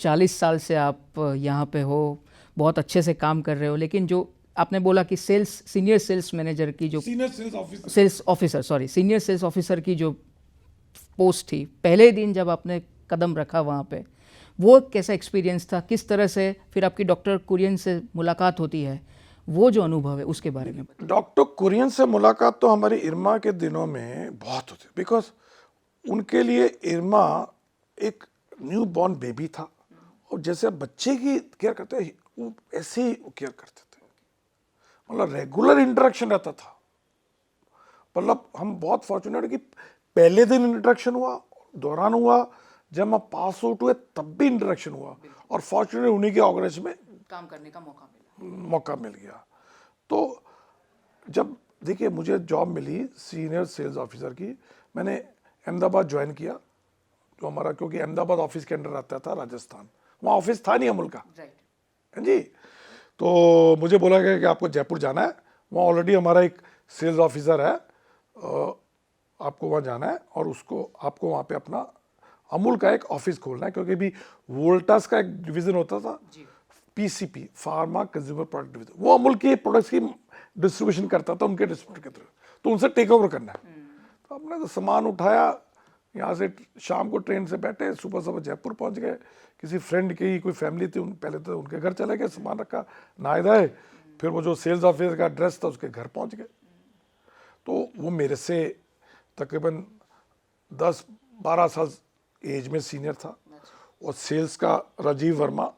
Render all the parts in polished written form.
40 साल से आप यहाँ पे हो, बहुत अच्छे से काम कर रहे हो, लेकिन जो आपने बोला कि सीनियर सेल्स मैनेजर की जो सीनियर सेल्स ऑफिसर की जो पोस्ट थी, पहले दिन जब आपने कदम रखा वहाँ पे, वो कैसा एक्सपीरियंस था? किस तरह से फिर आपकी डॉक्टर कुरियन से मुलाकात होती है, वो जो अनुभव है उसके बारे में बताइए। डॉक्टर कुरियन से मुलाकात तो हमारी इरमा के दिनों में बहुत होती, बिकॉज उनके लिए इरमा एक न्यू बॉर्न बेबी था, और जैसे बच्चे की केयर करते हैं वो ऐसे ही केयर करते थे। मतलब रेगुलर इंटरेक्शन रहता था। मतलब हम बहुत फॉर्चुनेट कि पहले दिन इंटरेक्शन हुआ, दौरान हुआ, जब हम पास आउट हुए तब भी इंटरेक्शन हुआ, और फॉर्चुनेट उन्हीं के ऑर्गेनाइजेशन में काम करने का मौका मिल गया। तो जब देखिए मुझे जॉब मिली सीनियर सेल्स ऑफिसर की, मैंने अहमदाबाद ज्वाइन किया, जो हमारा, क्योंकि अहमदाबाद ऑफिस के अंडर आता था राजस्थान, वहाँ ऑफिस था नहीं अमूल का, हाँ जी। तो मुझे बोला गया कि आपको जयपुर जाना है, वहाँ ऑलरेडी हमारा एक सेल्स ऑफिसर है, आपको वहाँ जाना है, और उसको आपको वहाँ पे अपना अमूल का एक ऑफिस खोलना है, क्योंकि भी वोल्टास का एक डिवीजन होता था, PCP, pharma consumer product division, वो अमूल के प्रोडक्ट्स की डिस्ट्रीब्यूशन करता था उनके डिस्ट्रीब्यूटर के थ्रू, तो उनसे टेक ओवर करना है। तो हमने तो सामान उठाया, यहाँ से शाम को ट्रेन से बैठे, सुबह सुबह जयपुर पहुँच गए, किसी फ्रेंड की कोई फैमिली थी, पहले तो उनके घर चले गए, सामान रखा, नहाए धोए, फिर वो जो सेल्स ऑफिसर का एड्रेस था उसके घर पहुँच गए। तो वो मेरे से तकरीबन 10-12 साल एज में सीनियर था, और सेल्स का राजीव वर्मा,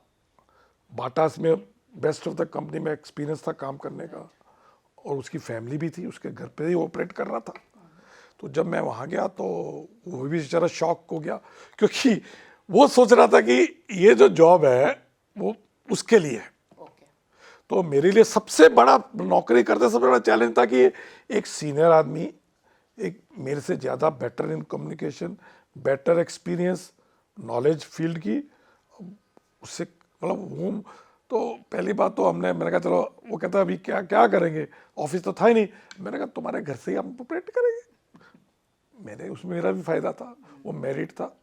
बाटास में बेस्ट ऑफ द कंपनी में एक्सपीरियंस था काम करने का, और उसकी फैमिली भी थी, उसके घर पे ही ऑपरेट कर रहा था। तो जब मैं वहाँ गया तो वो भी बेचारा शॉक हो गया, क्योंकि वो सोच रहा था कि ये जो जॉब है वो उसके लिए है। तो मेरे लिए सबसे बड़ा, नौकरी करते सबसे बड़ा चैलेंज था कि एक सीनियर आदमी, एक मेरे से ज़्यादा better in communication, better experience, knowledge field की, उससे मतलब वो, तो पहली बात तो मैंने कहा चलो, वो कहता अभी क्या क्या करेंगे, ऑफिस तो था ही नहीं, मैंने कहा तुम्हारे घर से ही हम ऑपरेट करेंगे। मैंने उसमें मेरा भी फायदा था, वो मेरिट था,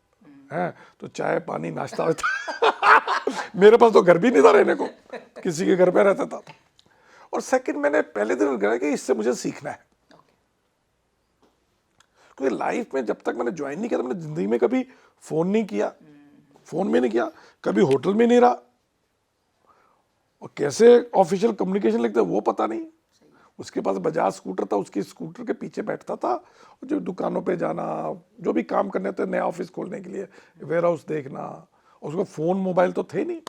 हैं, तो चाय पानी नाश्ता होता मेरे पास तो घर भी नहीं था रहने को, किसी के घर पे रहता था। और सेकंड, मैंने पहले दिन कहा कि इससे मुझे सीखना है, क्योंकि लाइफ में जब तक मैंने ज्वाइन नहीं किया तो मैंने जिंदगी में कभी फोन नहीं किया, फोन में नहीं किया, कभी होटल में नहीं रहा, और कैसे ऑफिशियल कम्युनिकेशन लिखते वो पता नहीं। उसके पास बजाज स्कूटर था, उसके स्कूटर के पीछे बैठता था, और जो दुकानों पे जाना, जो भी काम करने थे, नया ऑफिस खोलने के लिए वेयर हाउस देखना, उसको फ़ोन मोबाइल तो थे नहीं,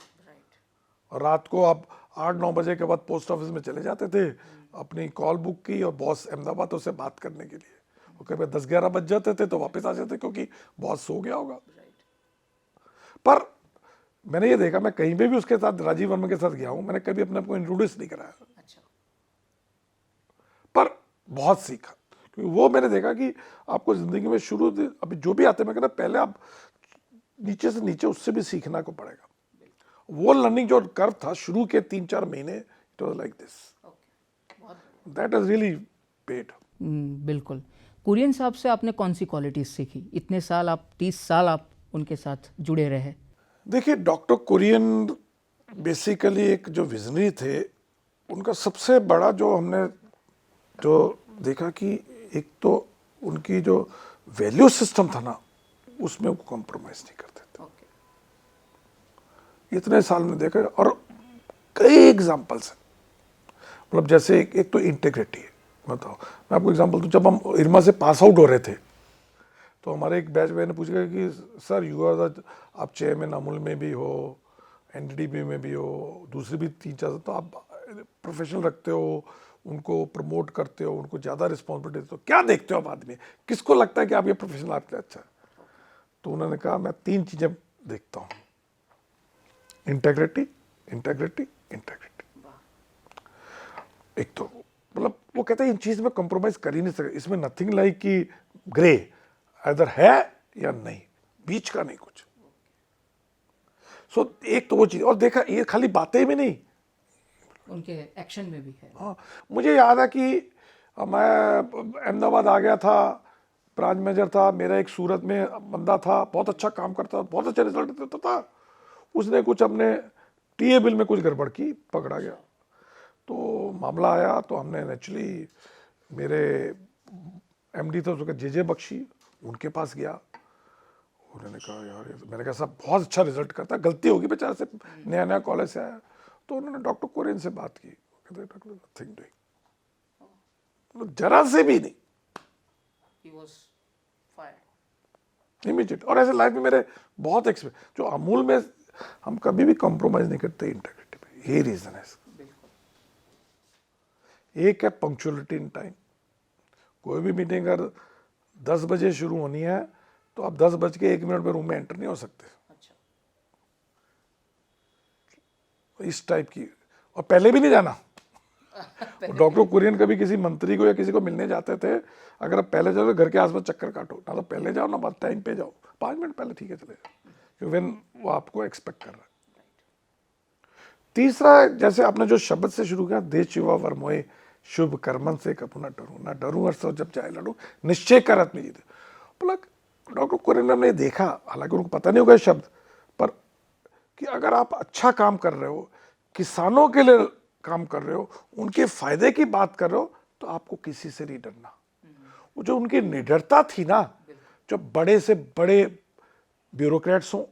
और रात को आप 8-9 बजे के बाद पोस्ट ऑफिस में चले जाते थे, अपनी कॉल बुक की, और बॉस अहमदाबाद उससे बात करने के लिए, और कभी 10-11 बज जाते थे तो वापस आ जाते, क्योंकि बॉस सो गया होगा। पर मैंने ये देखा, मैं कहीं पे भी उसके साथ, राजीव वर्मा के साथ गया हूँ, मैंने कभी अपने आप को इंट्रोड्यूस नहीं कराया, पर बहुत सीखा, क्योंकि वो मैंने देखा कि आपको जिंदगी में शुरू, अभी जो भी आते, मैं कहता पहले आप नीचे से नीचे उससे भी सीखना को पड़ेगा। वो लर्निंग जो कर्व था शुरू के 3-4 महीने, it was like this, that is really paid. बिल्कुल। कुरियन साहब से आपने कौन सी क्वालिटीज सीखी? इतने साल आप, 30 साल आप उनके साथ जुड़े रहे। देखिए, डॉक्टर कुरियन बेसिकली एक जो विजनरी थे, उनका सबसे बड़ा जो हमने जो देखा कि एक तो उनकी जो वैल्यू सिस्टम था ना, उसमें वो कॉम्प्रोमाइज नहीं करते थे। इतने साल में देखा, और कई एग्जाम्पल्स हैं, मतलब जैसे एक तो इंटीग्रिटी है। बताओ, मैं आपको एग्जांपल दूं, जब हम इरमा से पास आउट हो रहे थे तो हमारे एक बैच में ने पूछा कि सर यू आर द, आप चेयरमैन अमूल में भी हो, एनडीडीबी में भी हो, दूसरी भी 3-4, तो आप प्रोफेशनल रखते हो, उनको प्रमोट करते हो, उनको ज़्यादा रिस्पॉन्सिबिलिटी देते हो, क्या देखते हो आप आदमी, किसको लगता है कि आप ये प्रोफेशनल आपके अच्छा है? तो उन्होंने कहा मैं 3 चीज़ें देखता हूँ, इंटेग्रिटी, इंटेग्रिटी, इंटेग्रिटी। एक तो मतलब वो कहते हैं इन चीज़ में कॉम्प्रोमाइज़ कर ही नहीं सकते, इसमें नथिंग लाइक कि ग्रे, इधर है या नहीं, बीच का नहीं कुछ। सो एक तो वो चीज़, और देखा ये खाली बातें में नहीं, उनके एक्शन में भी है। हाँ, मुझे याद है कि मैं अहमदाबाद आ गया था, ब्रांच मैनेजर था, मेरा एक सूरत में बंदा था, बहुत अच्छा काम करता था, बहुत अच्छा रिजल्ट देता था, उसने कुछ अपने टीए बिल में कुछ गड़बड़ की, पकड़ा गया। तो मामला आया तो हमने नेचुरली, मेरे एमडी थे उसका जे बख्शी, उनके पास गया। उन्होंने कहा यार मैंने कहा साहब बहुत अच्छा रिजल्ट करता है, गलती होगी बेचारे से, नया नया कॉलेज से आया। तो उन्होंने डॉक्टर कुरियन से बात की, कहते डॉक्टर नथिंग डूइंग, जरा से भी नहीं, इमीडिएट। और ऐसे लाइफ में मेरे बहुत एक्सपीरियंस, जो अमूल में हम कभी भी कॉम्प्रोमाइज नहीं करते इंटेग्रिटी पे, यही रीजन है इसका। एक है पंक्चुअलिटी इन टाइम। कोई भी मीटिंग अगर 10 बजे शुरू होनी है तो आप 10:01 में रूम में एंटर नहीं हो सकते। अच्छा। इस टाइप की, और पहले भी नहीं जाना। डॉक्टर कुरियन कभी किसी मंत्री को या किसी को मिलने जाते थे, अगर आप पहले जाओ तो घर के आसपास चक्कर काटो, ना तो पहले जाओ ना बाद टाइम पे जाओ, 5 मिनट पहले ठीक है चले जाओ, क्योंकि वो आपको एक्सपेक्ट कर रहा है। तीसरा, जैसे आपने जो शब्द से शुरू किया, देश युवा वर्मोए शुभ कर्मन से कपू न डरू, ना डरू हर सो जब जाए लड़ू, निश्चय कर आत्म जीत। बोला डॉक्टर कुरियन ने हमने देखा, हालांकि उनको पता नहीं होगा शब्द, पर कि अगर आप अच्छा काम कर रहे हो, किसानों के लिए काम कर रहे हो, उनके फायदे की बात कर रहे हो, तो आपको किसी से नहीं डरना। वो जो उनकी निडरता थी ना, जो बड़े से बड़े ब्यूरोक्रेट्स हो,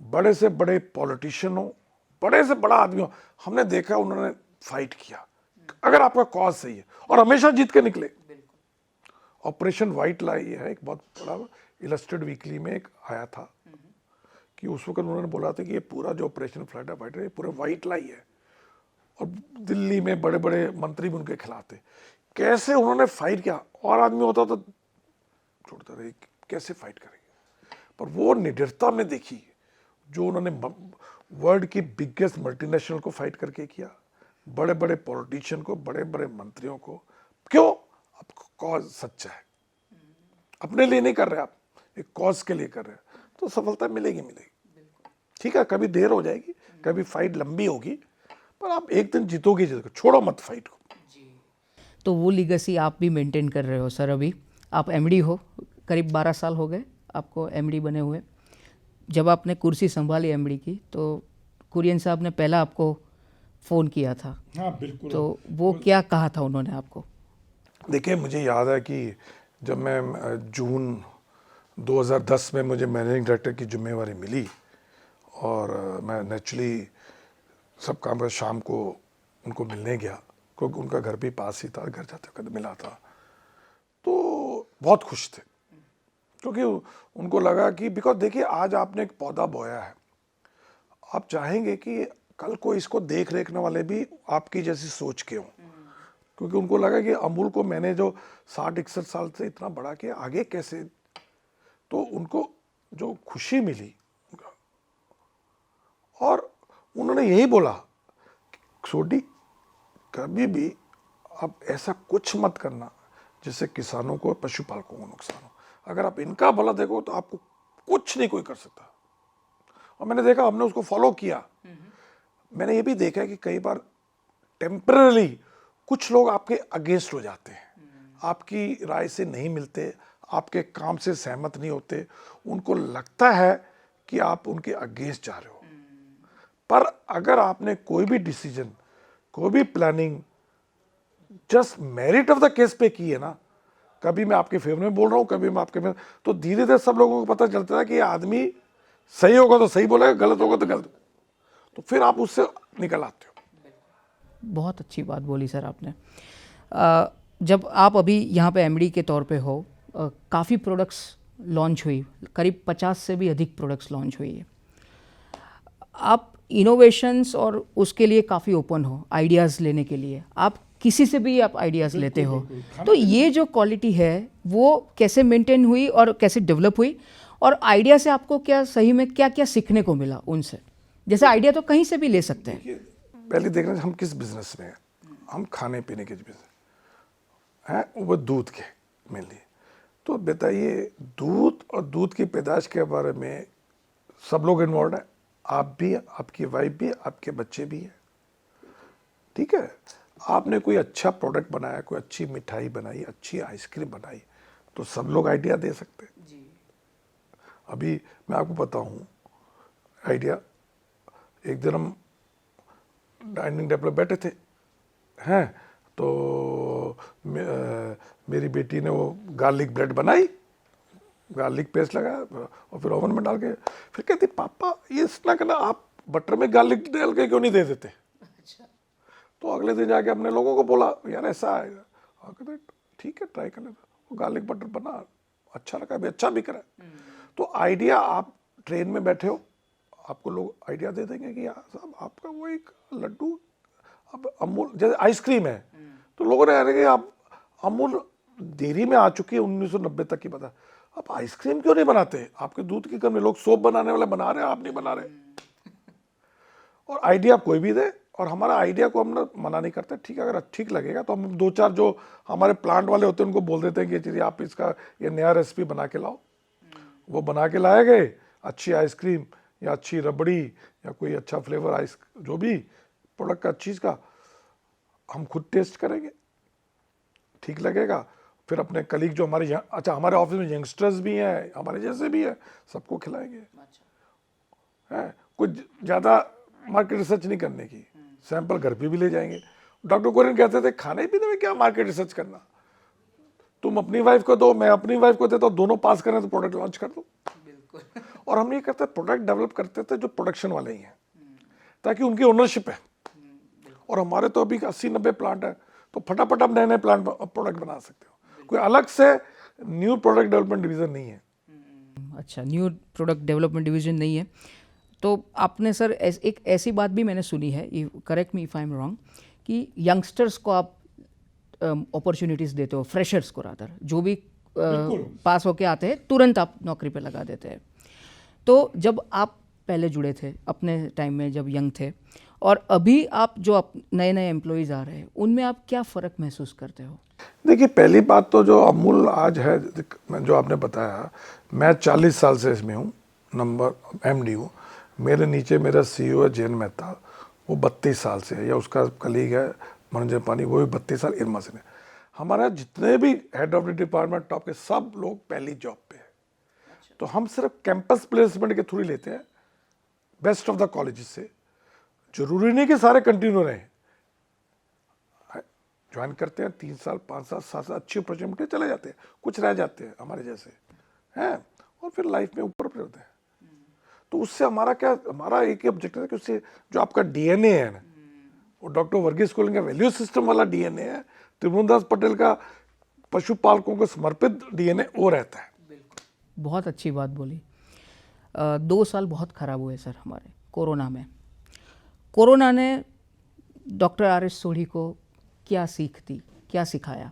बड़े से बड़े पॉलिटिशियन हो, बड़े से बड़ा आदमी हो, हमने देखा उन्होंने फाइट किया अगर आपका कॉज सही है, और हमेशा जीत के निकले। ऑपरेशन व्हाइट लाई है एक बहुत बड़ा, इलस्ट्रेटेड वीकली में एक आया था कि उस वक्त उन्होंने बोला था कि ये पूरा जो ऑपरेशन फ्लड है व्हाइट है, ये पूरा व्हाइट लाई है, और दिल्ली में बड़े बड़े मंत्री भी उनके खिलाफ थे। कैसे उन्होंने फाइट किया, और आदमी होता तो छोड़ते रहे, कैसे फाइट करेंगे। पर वो निडरता में देखी जो उन्होंने वर्ल्ड की बिगेस्ट मल्टीनेशनल को फाइट करके किया, बड़े बड़े पॉलिटिशियन को, बड़े बड़े मंत्रियों को। क्यों? आपका कॉज सच्चा है, अपने लिए नहीं कर रहे आप, एक कॉज के लिए कर रहे हैं, तो सफलता मिलेगी मिलेगी। ठीक है, कभी देर हो जाएगी, कभी फाइट लंबी होगी, पर आप एक दिन जीतोगे, छोड़ो मत फाइट को। तो वो लीगेसी आप भी मेंटेन कर रहे हो सर। अभी आप एमडी हो, करीब 12 साल हो गए आपको एमडी बने हुए। जब आपने कुर्सी संभाली एमडी की, तो कुरियन साहब ने पहला आपको फ़ोन किया था। हाँ बिल्कुल। तो वो क्या कहा था उन्होंने आपको? देखिए, मुझे याद है कि जब मैं जून 2010 में मुझे मैनेजिंग डायरेक्टर की जिम्मेवारी मिली, और मैं नेचुरली सब काम कर शाम को उनको मिलने गया, क्योंकि उनका घर भी पास ही था, घर जाते वक्त मिला था। तो बहुत खुश थे, क्योंकि उनको लगा कि बिकॉज देखिए आज आपने एक पौधा बोया है, आप चाहेंगे कि कल को इसको देख रेखने वाले भी आपकी जैसी सोच के हों, क्योंकि उनको लगा कि अमूल को मैंने जो 60-61 साल से इतना बड़ा किया, आगे कैसे। तो उनको जो खुशी मिली, और उन्होंने यही बोला, छोटी कभी भी आप ऐसा कुछ मत करना जिससे किसानों को, पशुपालकों को नुकसान हो। अगर आप इनका भला देखो तो आपको कुछ नहीं कोई कर सकता। और मैंने देखा, हमने उसको फॉलो किया। मैंने ये भी देखा कि कई बार टेम्पररी कुछ लोग आपके अगेंस्ट हो जाते हैं, आपकी राय से नहीं मिलते, आपके काम से सहमत नहीं होते, उनको लगता है कि आप उनके अगेंस्ट जा रहे हो। पर अगर आपने कोई भी डिसीजन, कोई भी planning just merit of the case पे की है ना, कभी मैं आपके फेवर में बोल रहा हूँ, कभी मैं आपके में, तो धीरे धीरे सब लोगों को पता चलता है कि ये आदमी सही होगा तो सही बोलेगा, गलत होगा तो गलत, तो फिर आप उससे निकल आते हो। बहुत अच्छी बात बोली सर आपने। जब आप अभी यहाँ पे एमडी के तौर पे हो, काफ़ी प्रोडक्ट्स लॉन्च हुई, करीब 50 से भी अधिक प्रोडक्ट्स लॉन्च हुई है। आप इनोवेशंस और उसके लिए काफ़ी ओपन हो, आइडियाज़ लेने के लिए, आप किसी से भी आप आइडियाज़ लेते हो। तो ये जो क्वालिटी है वो कैसे मेंटेन हुई और कैसे डेवलप हुई, और आइडिया से आपको क्या सही में क्या क्या सीखने को मिला उनसे? जैसे आइडिया तो कहीं से भी ले सकते हैं। पहले देखना हम किस बिजनेस में हैं। हम खाने पीने के बिजनेस हैं, वो दूध के मेनली। तो बताइए, दूध और दूध की पैदाश के बारे में सब लोग इन्वॉल्व हैं, आप भी, आपकी वाइफ भी, आपके बच्चे भी हैं। ठीक है, आपने कोई अच्छा प्रोडक्ट बनाया, कोई अच्छी मिठाई बनाई, अच्छी आइसक्रीम बनाई, तो सब लोग आइडिया दे सकते हैं। अभी मैं आपको बताऊं आइडिया, एक दिन हम डाइनिंग टेबल पे बैठे थे हैं, तो मेरी बेटी ने वो गार्लिक ब्रेड बनाई, गार्लिक पेस्ट लगाया और फिर ओवन में डाल के, फिर कहती पापा ये इतना करना, आप बटर में गार्लिक डाल के क्यों नहीं दे देते? तो अगले दिन जाके अपने लोगों को बोला यार ऐसा आएगा, और कहते ठीक है ट्राई कर लेता, वो गार्लिक बटर बना, अच्छा लगा, भी अच्छा बिक रहा है। तो आइडिया, आप ट्रेन में बैठे हो, आपको लोग आइडिया दे देंगे कि यार साहब आपका वो एक लड्डू, अब अमूल जैसे आइसक्रीम है, तो लोगों ने कहा कि आप अमूल डेयरी में आ चुकी है 1990 तक की, पता आप आइसक्रीम क्यों नहीं बनाते? आपके दूध की कमी, लोग सोप बनाने वाले बना रहे हैं, आप नहीं बना रहे। और आइडिया कोई भी दे, और हमारा आइडिया को हम ना मना नहीं करते, ठीक है, अगर ठीक लगेगा तो हम 2-4 जो हमारे प्लांट वाले होते हैं उनको बोल देते हैं कि चलिए आप इसका ये नया रेसिपी बना के लाओ। वो बना के लाए गए, अच्छी आइसक्रीम या अच्छी रबड़ी या कोई अच्छा फ्लेवर आइस, जो भी प्रोडक्ट का चीज़ का, हम खुद टेस्ट करेंगे, ठीक लगेगा, फिर अपने कलीग जो हमारे यहाँ, अच्छा हमारे ऑफिस में यंगस्टर्स भी हैं, हमारे जैसे भी हैं, सबको खिलाएंगे। है कुछ ज़्यादा मार्केट रिसर्च नहीं करने की, सैंपल घर पे भी ले जाएंगे। डॉक्टर कुरियन कहते थे खाने पीने में क्या मार्केट रिसर्च करना, तुम अपनी वाइफ को दो, मैं अपनी वाइफ को देता हूँ, दोनों पास करें तो प्रोडक्ट लॉन्च कर दो। और हम ये करते प्रोडक्ट डेवलप करते थे जो प्रोडक्शन वाले ही हैं, ताकि उनकी ओनरशिप है। और हमारे तो अभी 80-90 प्लांट है, तो फटाफट आप नए नए प्लांट प्रोडक्ट बना सकते हो, कोई अलग से न्यू प्रोडक्ट डेवलपमेंट डिवीजन नहीं है। अच्छा, न्यू प्रोडक्ट डेवलपमेंट डिवीजन नहीं है। तो आपने सर एक ऐसी बात भी मैंने सुनी है, correct me if I am wrong, कि यंगस्टर्स को आप अपॉर्चुनिटीज़ देते हो, फ्रेशर्स को रादर, जो भी पास होके आते हैं तुरंत आप नौकरी पे लगा देते हैं। तो जब आप पहले जुड़े थे अपने टाइम में जब यंग थे, और अभी आप जो नए नए एम्प्लॉयज़ आ रहे हैं, उनमें आप क्या फ़र्क महसूस करते हो? देखिए पहली बात तो जो अमूल आज है, जो आपने बताया, मैं 40 साल से इसमें हूँ, नंबर एमडी हूँ, मेरे नीचे मेरा सीईओ है जैन मेहता, वो 32 साल से है, या उसका कलीग है मनोज पानी, वो भी 32 साल इरमा से है। हमारा जितने भी head of the department top के सब लोग पहली जॉब पे है। तो हम सिर्फ कैंपस प्लेसमेंट के थ्रू ही लेते हैं, बेस्ट ऑफ द कॉलेज से। जरूरी नहीं कि सारे कंटिन्यू रहें, ज्वाइन करते हैं 3 साल 5 साल 7 साल, अच्छी अपॉर्चुनिटी चले जाते हैं, कुछ रह जाते हैं हमारे जैसे हैं, और फिर लाइफ में ऊपर होते हैं। तो उससे हमारा क्या, हमारा एक ही ऑब्जेक्टिव है कि उससे जो आपका डीएनए है ना, वो डॉक्टर वर्गीस कुरियन का वैल्यू सिस्टम वाला डीएनए है, त्रिभुवनदास पटेल का पशुपालकों को समर्पित डीएनए वो रहता है। बहुत अच्छी बात बोली। 2 साल बहुत ख़राब हुए सर हमारे कोरोना में। कोरोना ने डॉक्टर आर.एस. सोढ़ी को क्या सीख दी, क्या सिखाया?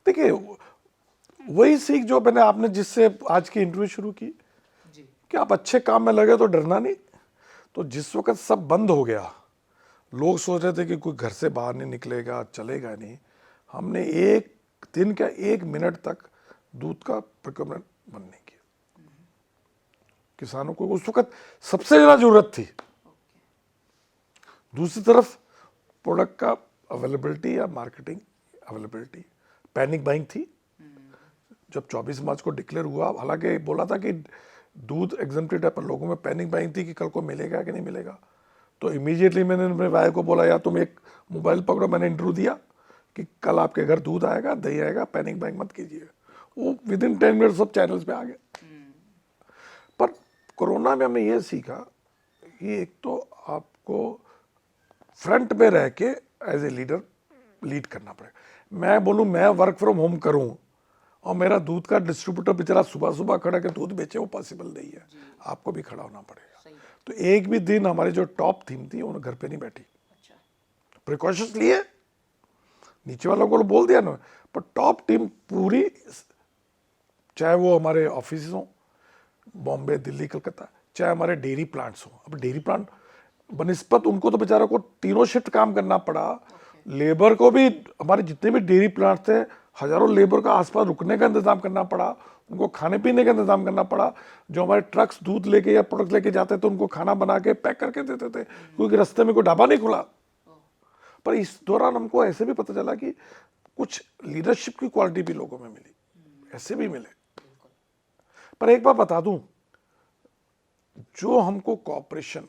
देखिए वही सीख जो मैंने, आपने जिससे आज की इंटरव्यू शुरू की कि आप अच्छे काम में लगे तो डरना नहीं। तो जिस वक्त सब बंद हो गया, लोग सोच रहे थे कि कोई घर से बाहर नहीं निकलेगा, चलेगा नहीं, हमने एक दिन का 1 मिनट तक दूध का प्रोक्योरमेंट बंद नहीं किया। किसानों को उस वक्त सबसे ज़्यादा जरूरत थी। दूसरी तरफ प्रोडक्ट का अवेलेबिलिटी या मार्केटिंग अवेलेबिलिटी, पैनिक बाइंग थी। जब 24 मार्च को डिक्लेयर हुआ, हालांकि बोला था कि दूध एग्जम्प्टेड है, पर लोगों में पैनिक बाइंग थी कि कल को मिलेगा कि नहीं मिलेगा। तो इमीडिएटली मैंने अपने भाई को बोला, यार तुम एक मोबाइल पकड़ो, मैंने इंटरव्यू दिया कि कल आपके घर दूध आएगा, दही आएगा, पैनिक बाइंग मत कीजिए। वो विदिन 10 मिनट सब चैनल्स पे आ गए। पर कोरोना में हमने ये सीखा कि एक तो आपको फ्रंट पे रह के एज ए लीडर लीड करना पड़ेगा। मैं बोलूँ मैं वर्क फ्रॉम होम करूँ और मेरा दूध का डिस्ट्रीब्यूटर बेचारा सुबह सुबह खड़ा के दूध बेचे, वो पॉसिबल नहीं है। आपको भी खड़ा होना पड़ेगा। तो एक भी दिन हमारी जो टॉप थीम थी उन्हें घर पे नहीं बैठी, प्रिकॉशंस लिए, नीचे वालों को बोल दिया ना, पर टॉप टीम पूरी, चाहे वो हमारे ऑफिस हों बॉम्बे दिल्ली कलकत्ता, चाहे हमारे डेयरी प्लांट्स हों। अब डेयरी प्लांट बनिस्पत उनको तो बेचारों को 3 शिफ्ट काम करना पड़ा। लेबर को भी, हमारे जितने भी डेयरी प्लांट थे, हजारों लेबर का आसपास रुकने का इंतजाम करना पड़ा, उनको खाने पीने का इंतजाम करना पड़ा। जो हमारे ट्रक्स दूध लेके या प्रोडक्ट लेके जाते थे उनको खाना बना के पैक करके देते थे, क्योंकि रास्ते में कोई ढाबा नहीं खुला। पर इस दौरान हमको ऐसे भी पता चला कि कुछ लीडरशिप की क्वालिटी भी लोगों में मिली, ऐसे भी मिले। पर एक बात बता दूं, जो हमको कॉपरेशन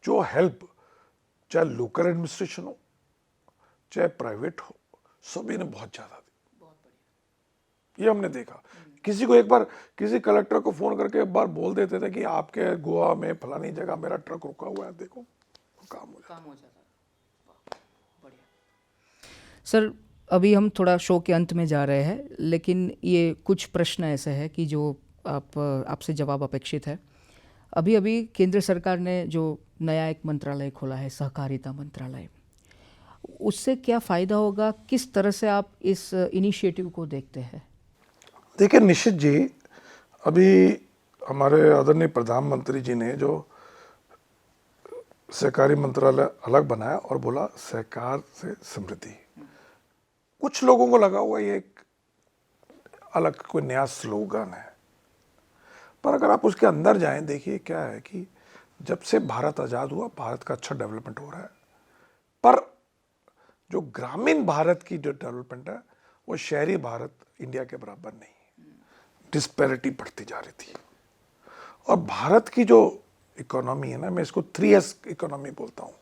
जो हेल्प चाहे लोकल एडमिनिस्ट्रेशन हो चाहे प्राइवेट हो, सभी ने बहुत ज़्यादा दी। ये हमने देखा। किसी को एक बार किसी कलेक्टर को फ़ोन करके एक बार बोल देते थे कि आपके गोवा में फलानी जगह मेरा ट्रक रुका हुआ है, देखो काम हो जाता। सर अभी हम थोड़ा शो के अंत में जा रहे हैं, लेकिन ये कुछ प्रश्न ऐसे हैं कि जो आपसे जवाब अपेक्षित है। अभी अभी केंद्र सरकार ने जो नया एक मंत्रालय खोला है, सहकारिता मंत्रालय, उससे क्या फ़ायदा होगा? किस तरह से आप इस इनिशिएटिव को देखते हैं? देखिए निश्चित जी, अभी हमारे आदरणीय प्रधानमंत्री जी ने जो सहकारी मंत्रालय अलग बनाया और बोला सहकार से समृद्धि, कुछ लोगों को लगा हुआ ये एक अलग कोई नया स्लोगन है, पर अगर आप उसके अंदर जाएं, देखिए क्या है कि जब से भारत आज़ाद हुआ, भारत का अच्छा डेवलपमेंट हो रहा है, पर जो ग्रामीण भारत की जो डेवलपमेंट है वो शहरी भारत इंडिया के बराबर नहीं है। डिस्पैरिटी बढ़ती जा रही थी। और भारत की जो इकोनॉमी है ना, मैं इसको 3S इकोनॉमी बोलता हूँ।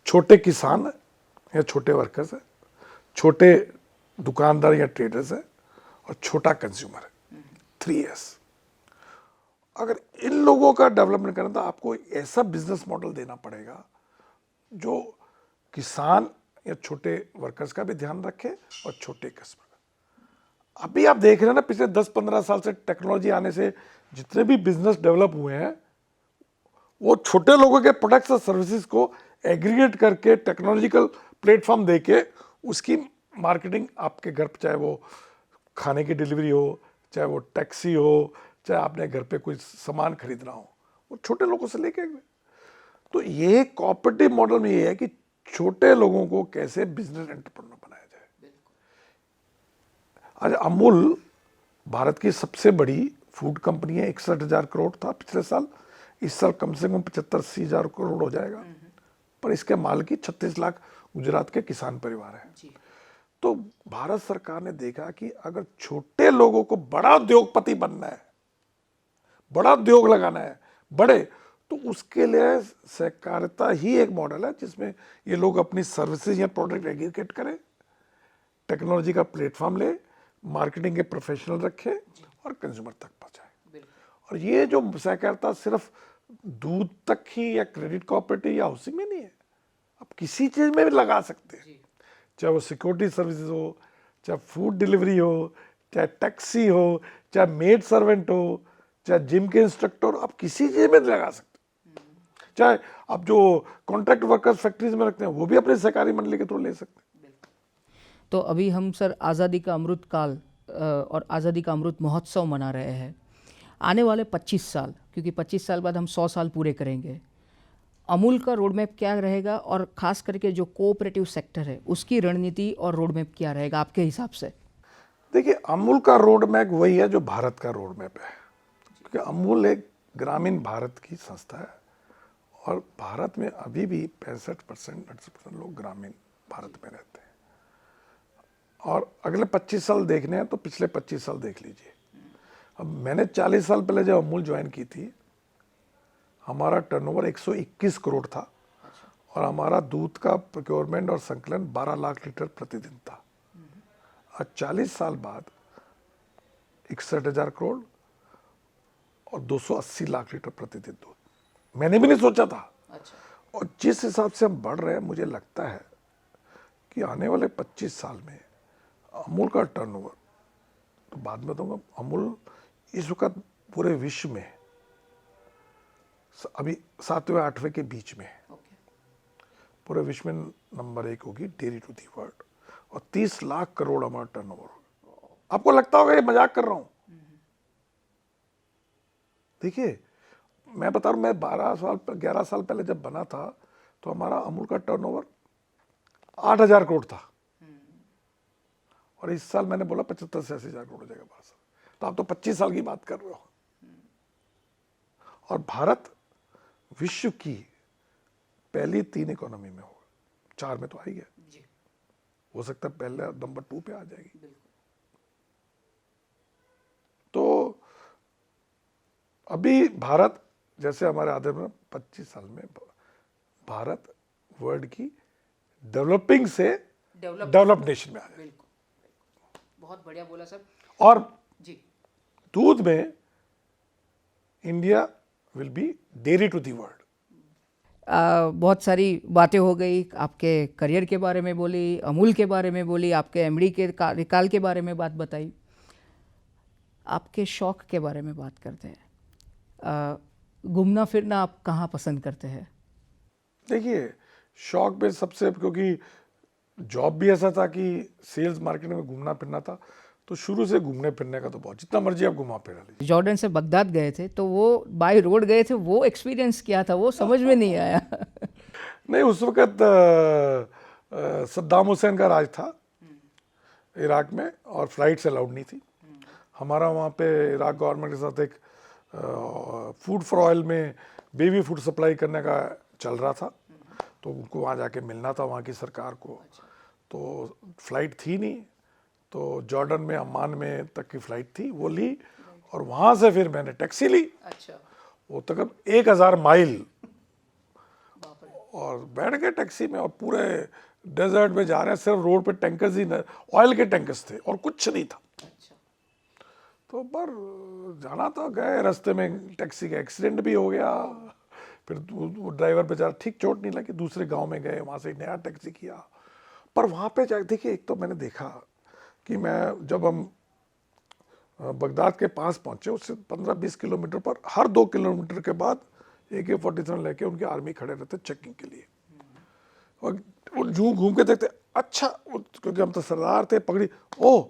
छोटे किसान या छोटे वर्कर्स है, छोटे दुकानदार या ट्रेडर्स है, और छोटा कंज्यूमर है। 3S। अगर इन लोगों का डेवलपमेंट करना तो आपको ऐसा बिजनेस मॉडल देना पड़ेगा जो किसान या छोटे वर्कर्स का भी ध्यान रखे और छोटे कस्टमर। अभी आप देख रहे हैं ना, पिछले 10-15 साल से टेक्नोलॉजी आने से जितने भी बिजनेस डेवलप हुए हैं, वो छोटे लोगों के प्रोडक्ट्स और सर्विसेज को एग्रीगेट करके टेक्नोलॉजिकल प्लेटफॉर्म देके उसकी मार्केटिंग आपके घर पे, चाहे वो खाने की डिलीवरी हो, चाहे वो टैक्सी हो, चाहे आपने घर पे कोई सामान खरीदना हो, वो छोटे लोगों से लेके। तो ये कोऑपरेटिव मॉडल में ये है कि छोटे लोगों को कैसे बिजनेस एंटरप्रेन्योर बनाया जाए। आज अमूल भारत की सबसे बड़ी फूड कंपनी है। 61,000 करोड़ था पिछले साल, इस साल कम से कम 75-80 हजार करोड़ हो जाएगा। पर इसके मालिक 36 लाख गुजरात के किसान परिवार हैं। तो भारत सरकार ने देखा कि अगर छोटे लोगों को बड़ा उद्योगपति बनना है, बड़ा उद्योग लगाना है, बड़े, तो उसके लिए सहकारिता ही एक मॉडल है जिसमें ये लोग अपनी सर्विसेज या प्रोडक्ट एग्रीगेट करें, टेक्नोलॉजी का प्लेटफॉर्म ले, मार्केटिंग के प्रोफेशनल रखें और कंज्यूमर तक पहुंचाए। और ये जो सहकारिता सिर्फ दूध तक ही या क्रेडिट कोऑपरेटिव या हाउसिंग में नहीं है, आप किसी चीज में भी लगा सकते हैं, चाहे वो सिक्योरिटी सर्विसेज हो, चाहे फूड डिलीवरी हो, चाहे टैक्सी हो, चाहे मेड सर्वेंट हो, चाहे जिम के इंस्ट्रक्टर, आप किसी चीज में लगा सकते हैं। चाहे आप जो कॉन्ट्रैक्ट वर्कर्स फैक्ट्रीज में रखते हैं वो भी अपने सहकारी मंडली के थ्रू ले सकते हैं। तो अभी हम सर आज़ादी का अमृत काल और आज़ादी का अमृत महोत्सव मना रहे हैं। आने वाले 25 साल, क्योंकि 25 साल बाद हम 100 साल पूरे करेंगे, अमूल का रोड मैप क्या रहेगा? और ख़ास करके जो कोऑपरेटिव सेक्टर है उसकी रणनीति और रोड मैप क्या रहेगा आपके हिसाब से? देखिए, अमूल का रोड मैप वही है जो भारत का रोड मैप है, क्योंकि अमूल एक ग्रामीण भारत की संस्था है और भारत में अभी भी 65% 80% लोग ग्रामीण भारत में रहते हैं। और अगले 25 साल देखने हैं तो पिछले 25 साल देख लीजिए। अब मैंने 40 साल पहले जब अमूल ज्वाइन की थी, हमारा टर्नओवर 121 करोड़ था और हमारा दूध का प्रोक्योरमेंट और संकलन 12 लाख लीटर प्रतिदिन था। आज 40 साल बाद 61,000 करोड़ और 280 लाख लीटर प्रतिदिन दूध। मैंने भी नहीं सोचा था। और जिस हिसाब से हम बढ़ रहे हैं, मुझे लगता है कि आने वाले 25 साल में अमूल का टर्नओवर, तो बाद में तो अमूल इस वक्त पूरे विश्व में अभी 7वें 8वें के बीच में है। पूरे विश्व में नंबर 1 होगी डेयरी टू दी वर्ल्ड, और 30 लाख करोड़ हमारा टर्नओवर होगा। आपको लगता होगा ये मजाक कर रहा हूं। देखिए, मैं बता रहा हूं, मैं 11 साल पहले जब बना था तो हमारा अमूल का टर्नओवर 8,000 करोड़ था, और इस साल मैंने बोला 75 से 80 हजार करोड़ हो जाएगा 12 साल। तो आप तो 25 साल की बात कर रहे हो। और भारत विश्व की पहली 3 इकोनॉमी में होगा, 4 में तो आ ही गया, हो सकता है पहले नंबर 2 पे आ जाएगी। तो अभी भारत जैसे हमारे आधे में 25 साल में भारत वर्ल्ड की डेवलपिंग से डेवलप डेवलप्ड नेशन में आ जाए। बिल्कुल, बहुत बढ़िया बोला सर। और जी, दूध में India will be dairy to the world. बहुत सारी बातें हो गई, आपके करियर के बारे में बोली, अमूल के बारे में बोली, आपके एमडी के कार्यकाल के बारे में बात बताई, आपके शौक के बारे में बात करते हैं। घूमना फिरना आप कहाँ पसंद करते हैं? देखिए, शौक में सबसे, क्योंकि जॉब भी ऐसा था कि सेल्स मार्केट में घूमना फिरना था, तो शुरू से घूमने फिरने का तो बहुत, जितना मर्जी आप घुमा फिरा लीजिए। जॉर्डन से बगदाद गए थे, तो वो बाय रोड गए थे, वो एक्सपीरियंस क्या था, वो समझ में नहीं आया। नहीं, उस वक्त सद्दाम हुसैन का राज था इराक में, और फ्लाइट्स अलाउड नहीं थी। हमारा वहाँ पे इराक गवर्नमेंट के साथ एक फूड फॉर ऑयल में बेबी फूड सप्लाई करने का चल रहा था, तो उनको वहाँ जाके मिलना था वहाँ की सरकार को। तो फ्लाइट थी नहीं, तो जॉर्डन में, अम्मान में तक की फ़्लाइट थी, वो ली, और वहाँ से फिर मैंने टैक्सी ली। अच्छा, वो तकरीबन 1000 माइल, और बैठ गए टैक्सी में, और पूरे डेजर्ट में जा रहे हैं, सिर्फ रोड पे टैंकर्स ही, ऑयल के टैंकर्स थे और कुछ नहीं था। अच्छा, तो पर जाना तो गए, रास्ते में टैक्सी का एक्सीडेंट भी हो गया। फिर वो ड्राइवर बेचारा, ठीक चोट नहीं लगी, दूसरे गांव में गए, वहाँ से एक नया टैक्सी किया। पर वहाँ पे जाके देखिए, एक तो मैंने देखा कि मैं, जब हम बगदाद के पास पहुँचे, उससे 15-20 किलोमीटर पर हर 2 किलोमीटर के बाद AK-47 लेके उनकी आर्मी खड़े रहते चेकिंग के लिए। और वो जूं घूम के देखते, अच्छा, क्योंकि हम तो सरदार थे, पगड़ी, ओ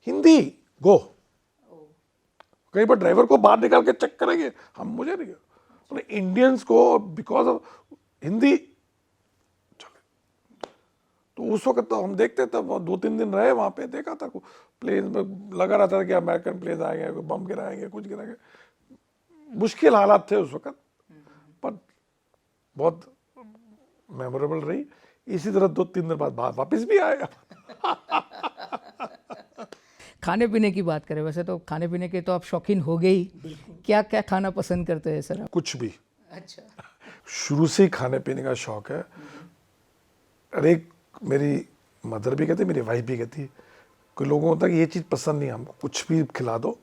हिंदी, गो। कई बार ड्राइवर को बाहर निकाल के चेक करेंगे, हम, मुझे नहीं, इंडियंस को बिकॉज ऑफ हिंदी चले। तो उस वक्त तो हम देखते, तब 2-3 दिन रहे वहाँ पे, देखा था प्लेन में लगा रहता था कि अमेरिकन प्लेन आएंगे, कोई बम गिराएंगे, कुछ गिराएंगे। मुश्किल हालात थे उस वक्त, पर बहुत मेमोरेबल रही। इसी तरह 2-3 दिन बाद वापस भी आए। खाने पीने की बात करें, वैसे तो खाने पीने के तो आप शौकीन हो गए ही, क्या क्या खाना पसंद करते हैं सर आप? कुछ भी, अच्छा, शुरू से ही खाने पीने का शौक है। अरे, मेरी मदर भी कहती, मेरी वाइफ भी कहती, कोई लोगों को होता है कि ये चीज़ पसंद नहीं, हमको कुछ भी खिला दो,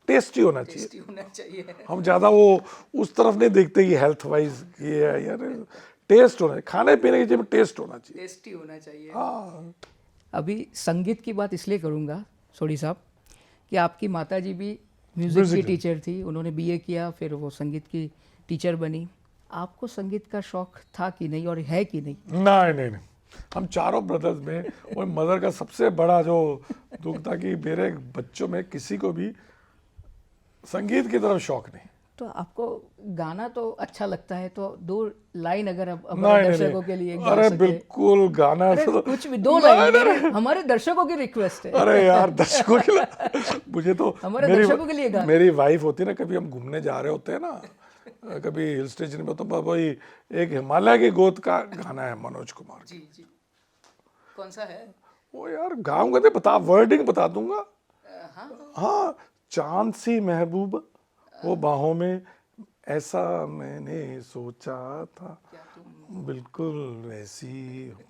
टेस्टी होना चाहिए। टेस्टी होना चाहिए। हम ज़्यादा वो उस तरफ नहीं देखते कि हेल्थ वाइज ये है, यार टेस्ट होना, खाने पीने की चीज़ में टेस्ट होना चाहिए। टेस्टी होना चाहिए। हाँ, अभी संगीत की बात इसलिए करूँगा सोढ़ी साहब, कि आपकी माताजी भी म्यूज़िक की टीचर थी, उन्होंने बीए किया, फिर वो संगीत की टीचर बनी। आपको संगीत का शौक था कि नहीं, और है कि नहीं? नहीं, हम चारों ब्रदर्स में, और मदर का सबसे बड़ा जो दुख था कि मेरे बच्चों में किसी को भी संगीत की तरफ शौक नहीं। तो आपको गाना तो अच्छा लगता है, तो 2 लाइन अगर अब हमारे दर्शकों के लिए गा अरे सके। बिल्कुल, गाना अरे तो कुछ भी 2 लाइन, हमारे दर्शकों की रिक्वेस्ट है। अरे यार, दर्शकों के लिए मुझे तो, हमारे दर्शकों के लिए गाना। मेरी वाइफ होती है ना, कभी हम घूमने जा रहे होते हैं ना, कभी हिल स्टेशन में, तो वही एक हिमालय की गोद का गाना है मनोज कुमार। जी, कौन सा है? वो यार गाऊंगा नहीं, बता, वर्डिंग बता दूंगा। हाँ, चांद सी महबूब वो बाहों में, ऐसा मैंने सोचा था, बिल्कुल वैसी हो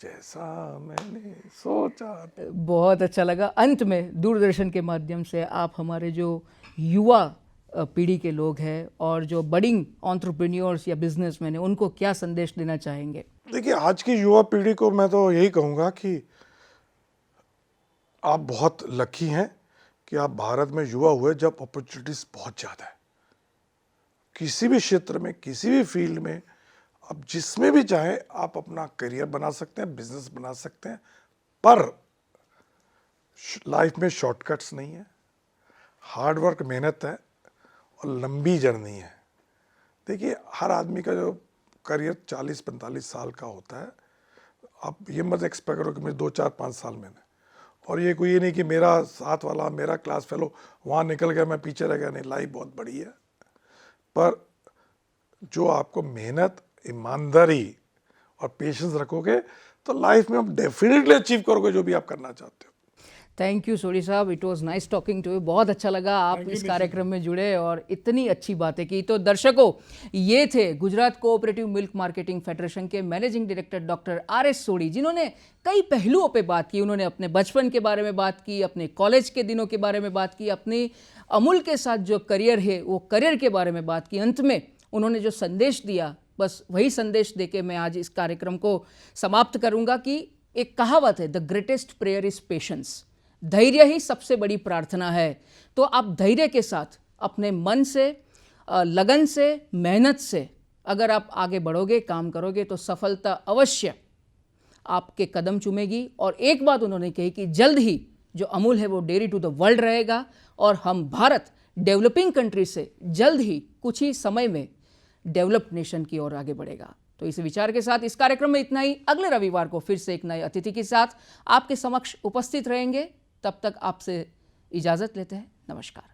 जैसा मैंने सोचा था। बहुत अच्छा लगा। अंत में दूरदर्शन के माध्यम से आप हमारे जो युवा पीढ़ी के लोग हैं, और जो बडिंग एंटरप्रेन्योर्स या बिजनेसमैन हैं, उनको क्या संदेश देना चाहेंगे? देखिए, आज की युवा पीढ़ी को मैं तो यही कहूँगा कि आप बहुत लकी हैं कि आप भारत में युवा हुए, जब अपॉर्चुनिटीज़ बहुत ज़्यादा है। किसी भी क्षेत्र में, किसी भी फील्ड में, आप जिसमें भी चाहें आप अपना करियर बना सकते हैं, बिजनेस बना सकते हैं। पर लाइफ में शॉर्टकट्स नहीं है, हार्ड वर्क, मेहनत है, और लंबी जर्नी है। देखिए, हर आदमी का जो करियर 40-45 साल का होता है। आप ये मत एक्सपेक्ट करो कि मैं 2-4-5 साल में, और ये कोई ये नहीं कि मेरा साथ वाला, मेरा क्लास फेलो वहाँ निकल गया, मैं पीछे रह गया। नहीं, लाइफ बहुत बड़ी है। पर जो आपको मेहनत, ईमानदारी और पेशेंस रखोगे, तो लाइफ में आप डेफिनेटली अचीव करोगे जो भी आप करना चाहते हो। Thank you Sodhi sahab, it was nice talking to you. बहुत अच्छा लगा आप Thank you, इस निशित। कार्यक्रम में जुड़े और इतनी अच्छी बातें की। तो दर्शकों, ये थे Gujarat cooperative milk marketing federation के मैनेजिंग डायरेक्टर डॉक्टर आर.एस. सोडी, जिन्होंने कई पहलुओं पे बात की। उन्होंने अपने बचपन के बारे में बात की, अपने कॉलेज के दिनों के बारे में बात की, अपनी अमूल के साथ जो करियर है वो करियर के बारे में बात की। अंत में उन्होंने जो संदेश दिया, बस वही संदेश देके मैं आज इस कार्यक्रम को समाप्त करूंगा कि एक कहावत है, the greatest prayer is patience. धैर्य ही सबसे बड़ी प्रार्थना है। तो आप धैर्य के साथ अपने मन से, लगन से, मेहनत से अगर आप आगे बढ़ोगे, काम करोगे, तो सफलता अवश्य आपके कदम चूमेगी। और एक बात उन्होंने कही कि जल्द ही जो अमूल है वो डेयरी टू द वर्ल्ड रहेगा और हम भारत डेवलपिंग कंट्री से जल्द ही कुछ ही समय में डेवलप्ड नेशन की ओर आगे बढ़ेगा। तो इस विचार के साथ इस कार्यक्रम में इतना ही। अगले रविवार को फिर से एक नए अतिथि के साथ आपके समक्ष उपस्थित रहेंगे। तब तक आपसे इजाज़त लेते हैं। नमस्कार।